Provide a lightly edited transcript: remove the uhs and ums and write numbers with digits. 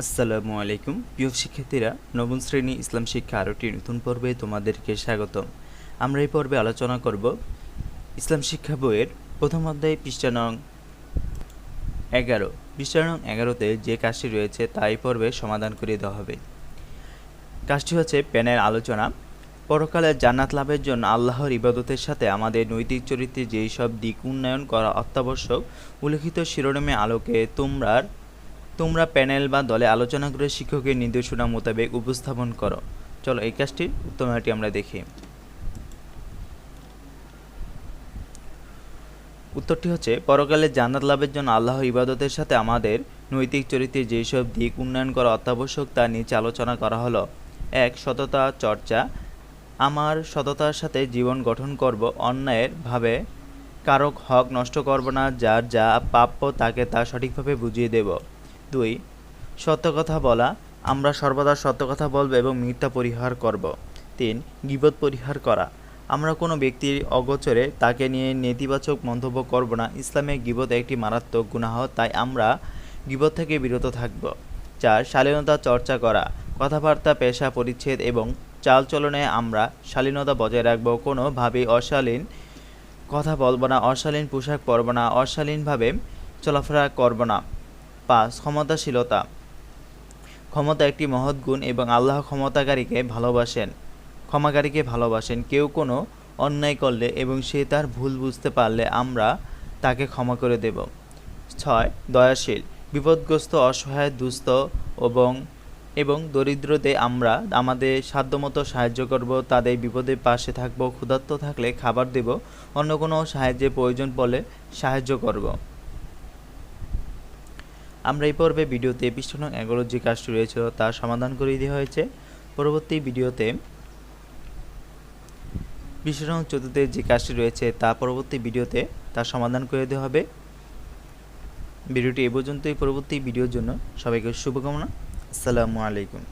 আসসালামু আলাইকুম প্রিয় শিক্ষার্থীরা, নবম শ্রেণী ইসলাম শিক্ষা আরোটি নতুন পর্বে তোমাদেরকে স্বাগতম। আমরা এই পর্বে আলোচনা করব ইসলাম শিক্ষা বইয়ের প্রথম অধ্যায় পৃষ্ঠা নং 11। পৃষ্ঠা নং 11তে যে কাজটি রয়েছে তা এই পর্বে সমাধান করে দেওয়া হবে। কাজটি হচ্ছে প্যানেল আলোচনা। পরকালে জান্নাত লাভের জন্য আল্লাহর ইবাদতের সাথে আমাদের নৈতিক চরিত্রে যেই সব দিক উন্নয়ন করা অত্যাবশ্যক উল্লিখিত শিরোনামে আলোকে তোমরা প্যানেল বা দলে আলোচনা করে শিক্ষকের নির্দেশনা মোতাবেক উপস্থাপন করো। চলো এই কাজটির উত্তরটি আমরা দেখি। উত্তরটি হচ্ছে, পরকালে জান্নাত লাভের জন্য আল্লাহর ইবাদতের সাথে আমাদের নৈতিক চরিত্রে যেসব দিক উন্নয়ন করা অত্যাবশ্যক তা নিচে আলোচনা করা হলো। 1. সততা চর্চা। আমার সততার সাথে জীবন গঠন করব, অন্যায়ের ভাবে কারো হক নষ্ট করব না, যার যা প্রাপ্য তাকে তা সঠিকভাবে বুঝিয়ে দেব। 2. সত্য কথা বলা। আমরা সর্বদা সত্য কথা বলব এবং মিথ্যা পরিহার করব। 3. গীবত পরিহার করা। আমরা কোনো ব্যক্তির অগোচরে তাকে নিয়ে নেতিবাচক মন্তব্য করব না। ইসলামে গীবত একটি মারাত্মক গুনাহ, তাই আমরা গীবত থেকে বিরত থাকব। 4. শালীনতা চর্চা করা। কথাবার্তা, পেশা পরিচ্ছদ এবং চালচলনে আমরা শালীনতা বজায় রাখব। কোনোভাবেই অশালীন কথা বলব না, অশালীন পোশাক পরব না, অশালীনভাবে চলাফেরা করব না। 5. ক্ষমতাশীলতা। ক্ষমতা একটি মহৎ গুণ এবং আল্লাহ ক্ষমাকারীকে ভালোবাসেন। কেউ কোনো অন্যায় করলে এবং সে তার ভুল বুঝতে পারলে আমরা তাকে ক্ষমা করে দেব। 6. দয়াশীল। বিপদগ্রস্ত, অসহায়, দুস্থ এবং দরিদ্রদের আমরা আমাদের সাধ্যমতো সাহায্য করব, তাদের বিপদের পাশে থাকব, ক্ষুধার্ত থাকলে খাবার দেব, অন্য কোনো সাহায্যের প্রয়োজন পড়লে সাহায্য করব। আমরা এই পর্বে ভিডিওতে পৃষ্ঠা নং 11 যে কাজটি রয়েছে তা সমাধান করে দেওয়া হয়েছে। পরবর্তী ভিডিওতে পৃষ্ঠা নং 14 যে কাজটি রয়েছে তা পরবর্তী ভিডিওতে তার সমাধান করে দেওয়া হবে। ভিডিওটি এ পর্যন্তই। পরবর্তী ভিডিওর জন্য সবাইকে শুভকামনা। আসসালামু আলাইকুম।